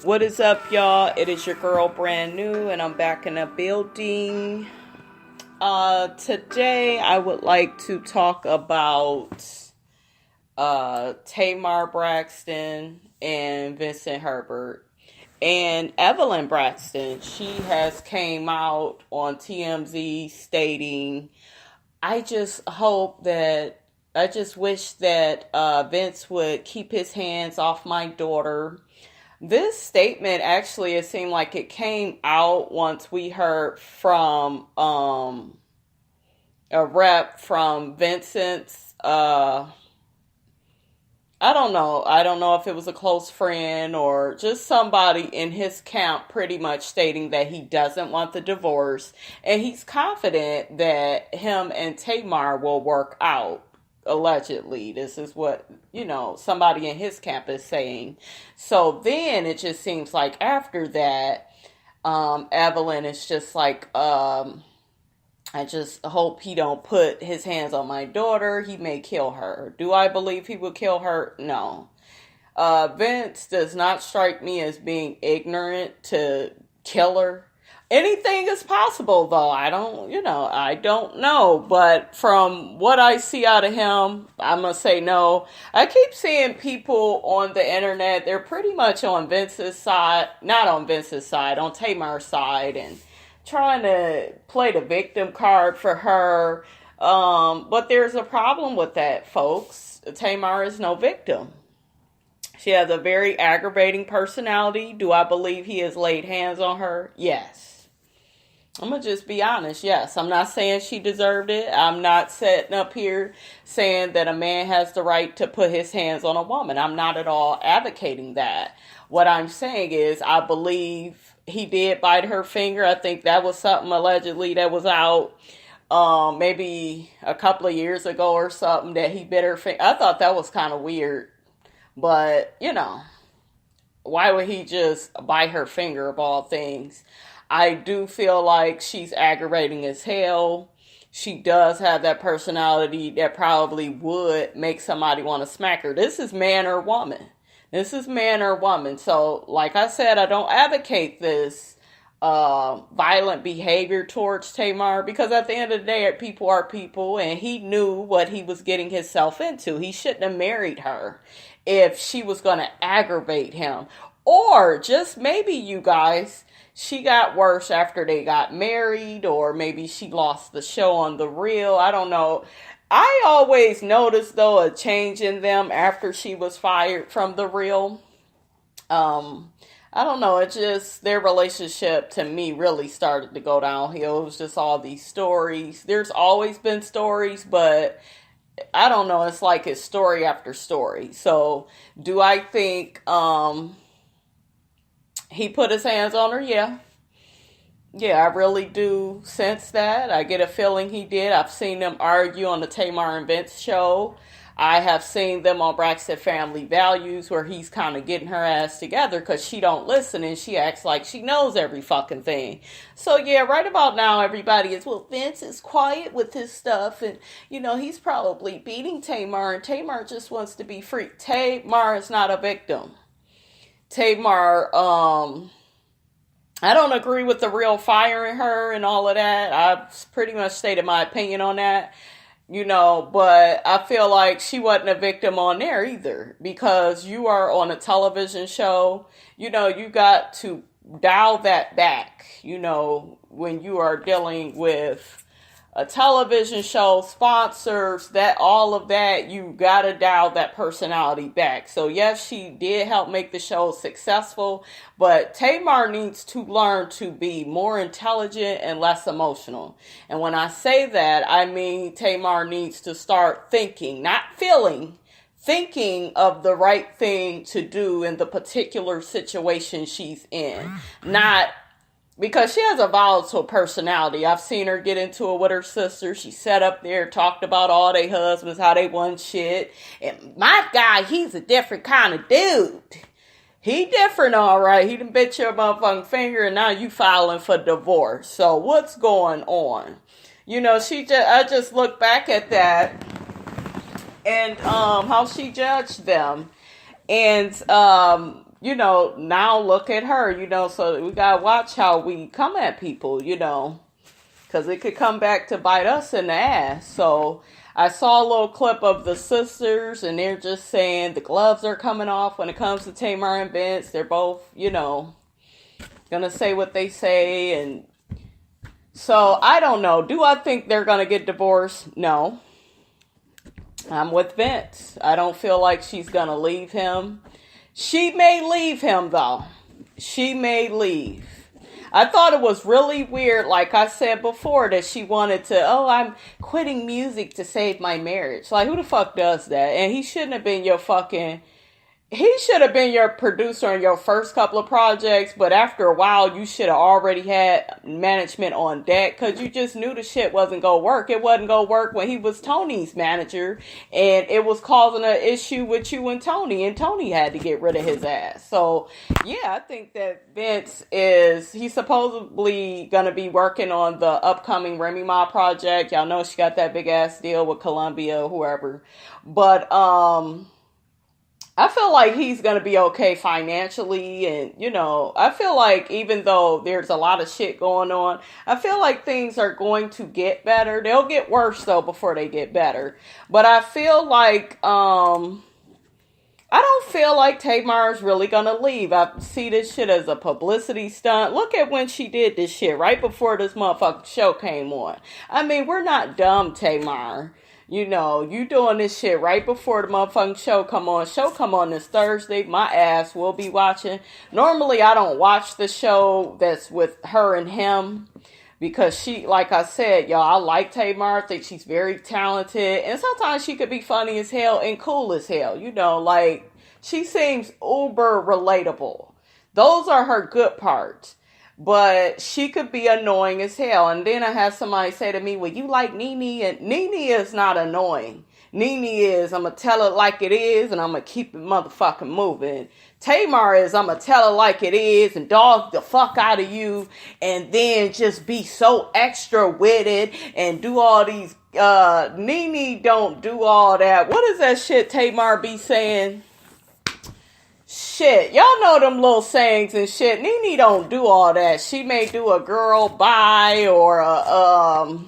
What is up, y'all? It is your girl, Brand New, and I'm back in the building. Today, I would like to talk about Tamar Braxton and Vincent Herbert. And Evelyn Braxton, she has came out on TMZ stating, I just wish that Vince would keep his hands off my daughter. This statement actually, it seemed like it came out once we heard from a rep from Vincent's. I don't know. I don't know if it was a close friend or just somebody in his camp pretty much stating that he doesn't want the divorce. And he's confident that him and Tamar will work out. Allegedly, this is what, somebody in his camp is saying. So then it just seems like after that, Evelyn is just like, I just hope he don't put his hands on my daughter. He may kill her. Do I believe he would kill her? No. Vince does not strike me as being ignorant to kill her. Anything is possible, though. I don't know. But from what I see out of him, I'm going to say no. I keep seeing people on the internet, they're pretty much on Vince's side, not on Vince's side, on Tamar's side, and trying to play the victim card for her. But there's a problem with that, folks. Tamar is no victim. She has a very aggravating personality. Do I believe he has laid hands on her? Yes. I'm going to just be honest. Yes, I'm not saying she deserved it. I'm not sitting up here saying that a man has the right to put his hands on a woman. I'm not at all advocating that. What I'm saying is I believe he did bite her finger. I think that was something allegedly that was out maybe a couple of years ago or something, that he bit her finger. I thought that was kind of weird. But, why would he just bite her finger of all things? I do feel like she's aggravating as hell. She does have that personality that probably would make somebody want to smack her. This is man or woman. So, like I said, I don't advocate this violent behavior towards Tamar, because at the end of the day, people are people, and he knew what he was getting himself into. He shouldn't have married her if she was going to aggravate him. Or just maybe, you guys, she got worse after they got married, or maybe she lost the show on The Real. I don't know. I always noticed, though, a change in them after she was fired from The Real. I don't know. It just, their relationship to me really started to go downhill. It was just all these stories. There's always been stories, but I don't know. It's like it's story after story. So do I think, he put his hands on her? Yeah. Yeah, I really do sense that. I get a feeling he did. I've seen them argue on the Tamar and Vince show. I have seen them on Braxton Family Values, where he's kind of getting her ass together because she don't listen and she acts like she knows every fucking thing. So yeah, right about now everybody is, well, Vince is quiet with his stuff, and he's probably beating Tamar, and Tamar just wants to be free. Tamar is not a victim. Tamar, I don't agree with The Real firing her and all of that. I've pretty much stated my opinion on that, but I feel like she wasn't a victim on there either, because you are on a television show. You got to dial that back, when you are dealing with a television show, sponsors, that all of that, you gotta dial that personality back. So yes, she did help make the show successful, but Tamar needs to learn to be more intelligent and less emotional. And when I say that, I mean Tamar needs to start thinking, not feeling, thinking of the right thing to do in the particular situation she's in. Not because she has a volatile personality. I've seen her get into it with her sister. She sat up there, talked about all their husbands, how they won shit. And my guy, he's a different kind of dude. He different, all right. He done bit your motherfucking finger, and now you filing for divorce. So what's going on? I just look back at that and how she judged them. And now look at her, so we gotta watch how we come at people, because it could come back to bite us in the ass. So I saw a little clip of the sisters, and they're just saying the gloves are coming off when it comes to Tamar and Vince. They're both, gonna say what they say, and so I don't know. Do I think they're gonna get divorced? No. I'm with Vince. I don't feel like she's gonna leave him. She may leave him, though. She may leave. I thought it was really weird, like I said before, that she wanted to, I'm quitting music to save my marriage. Like, who the fuck does that? And he shouldn't have been he should have been your producer on your first couple of projects, but after a while, you should have already had management on deck, because you just knew the shit wasn't going to work. It wasn't going to work when he was Tony's manager, and it was causing an issue with you and Tony had to get rid of his ass. So, yeah, I think that Vince he's supposedly going to be working on the upcoming Remy Ma project. Y'all know she got that big ass deal with Columbia, whoever. But, I feel like he's going to be okay financially, and, I feel like even though there's a lot of shit going on, I feel like things are going to get better. They'll get worse, though, before they get better. But I feel like, I don't feel like Tamar is really going to leave. I see this shit as a publicity stunt. Look at when she did this shit right before this motherfucking show came on. I mean, we're not dumb, Tamar. You doing this shit right before the motherfucking show come on. Show come on this Thursday. My ass will be watching. Normally, I don't watch the show that's with her and him, because she, like I said, y'all, I like Tamar. I think she's very talented. And sometimes she could be funny as hell and cool as hell. Like, she seems uber relatable. Those are her good parts. But she could be annoying as hell. And then I had somebody say to me, well, you like Nene? And Nene is not annoying. Nene is, I'm going to tell it like it is, and I'm going to keep it motherfucking moving. Tamar is, I'm going to tell it like it is and dog the fuck out of you, and then just be so extra with it and do all these, Nene don't do all that. What is that shit Tamar be saying? Shit, y'all know them little sayings and shit. Nene don't do all that. She may do a girl bye or I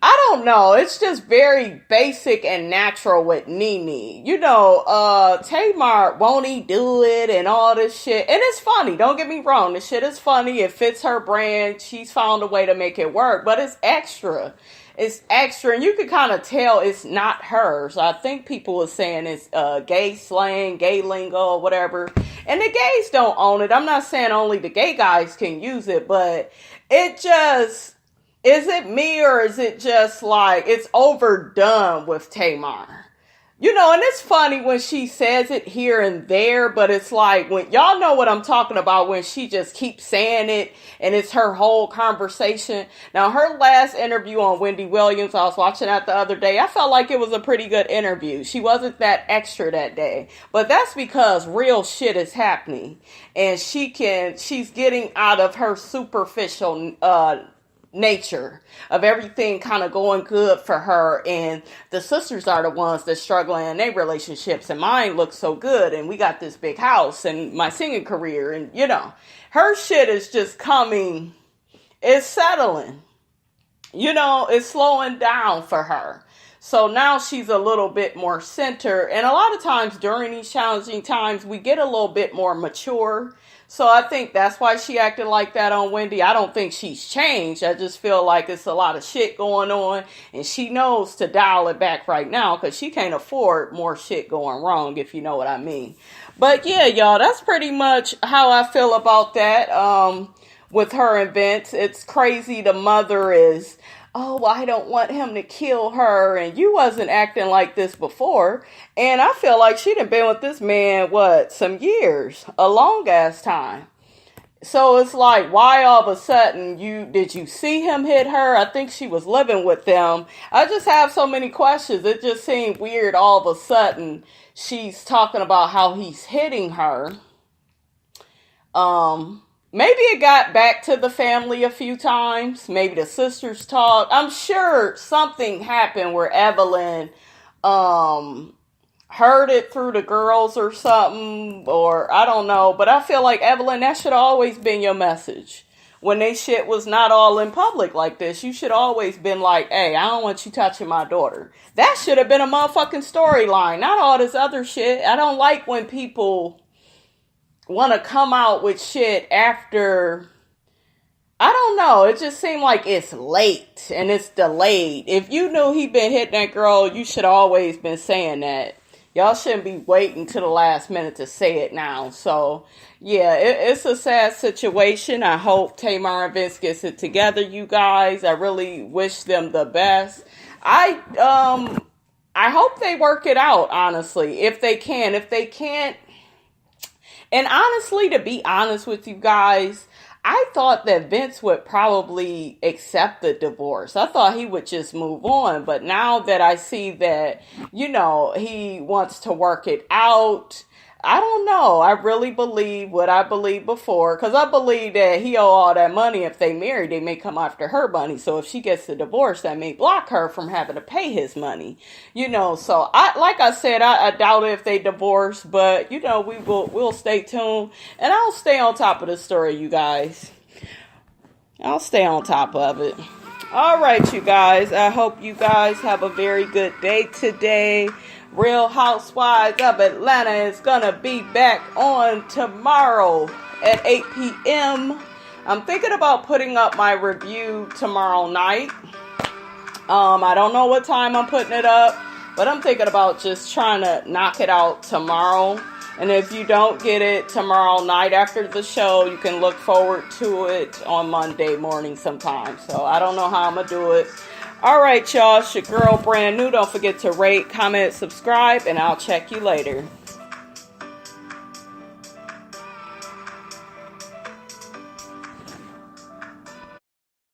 don't know. It's just very basic and natural with Nene. Tamar, won't he do it and all this shit. And it's funny. Don't get me wrong. The shit is funny. It fits her brand. She's found a way to make it work. But it's extra. It's extra, and you can kind of tell it's not her. So I think people are saying it's gay slang, gay lingo, whatever. And the gays don't own it. I'm not saying only the gay guys can use it, but it just, is it me, or is it just like it's overdone with Tamar? And it's funny when she says it here and there, but it's like, when y'all know what I'm talking about, when she just keeps saying it and it's her whole conversation. Now, her last interview on Wendy Williams, I was watching that the other day. I felt like it was a pretty good interview. She wasn't that extra that day, but that's because real shit is happening, and she's getting out of her superficial, nature of everything kind of going good for her, and the sisters are the ones that's struggling in their relationships, and mine looks so good, and we got this big house and my singing career, and her shit is just coming, it's settling, it's slowing down for her. So now she's a little bit more centered, and a lot of times during these challenging times we get a little bit more mature. So I think that's why she acted like that on Wendy. I don't think she's changed. I just feel like it's a lot of shit going on, and she knows to dial it back right now, because she can't afford more shit going wrong, if you know what I mean. But yeah, y'all, that's pretty much how I feel about that with her and Vince. It's crazy. The mother is, oh, I don't want him to kill her, and you wasn't acting like this before. And I feel like she done been with this man, some years, a long ass time. So it's like, why all of a sudden did you see him hit her? I think she was living with them. I just have so many questions. It just seemed weird all of a sudden she's talking about how he's hitting her. Maybe it got back to the family a few times. Maybe the sisters talked. I'm sure something happened where Evelyn heard it through the girls or something, or I don't know. But I feel like, Evelyn, that should have always been your message. When they shit was not all in public like this, you should always been like, hey, I don't want you touching my daughter. That should have been a motherfucking storyline, not all this other shit. I don't like when people want to come out with shit after, I don't know, it just seemed like it's late and it's delayed. If you knew he been hitting that girl, you should always been saying that. Y'all shouldn't be waiting to the last minute to say it now. So, yeah, it's a sad situation. I hope Tamar and Vince gets it together, you guys. I really wish them the best. I hope they work it out, honestly, if they can. If they can't, and honestly, to be honest with you guys, I thought that Vince would probably accept the divorce. I thought he would just move on. But now that I see that, he wants to work it out, I don't know. I really believe what I believed before. Because I believe that he owe all that money. If they marry, they may come after her money. So if she gets the divorce, that may block her from having to pay his money. So like I said, I doubt it if they divorce. But, we'll stay tuned. And I'll stay on top of the story, you guys. I'll stay on top of it. All right, you guys. I hope you guys have a very good day today. Real Housewives of Atlanta is going to be back on tomorrow at 8 p.m. I'm thinking about putting up my review tomorrow night. I don't know what time I'm putting it up, but I'm thinking about just trying to knock it out tomorrow. And if you don't get it tomorrow night after the show, you can look forward to it on Monday morning sometime. So I don't know how I'm going to do it. All right, y'all. It's your girl, Brand New. Don't forget to rate, comment, subscribe, and I'll check you later.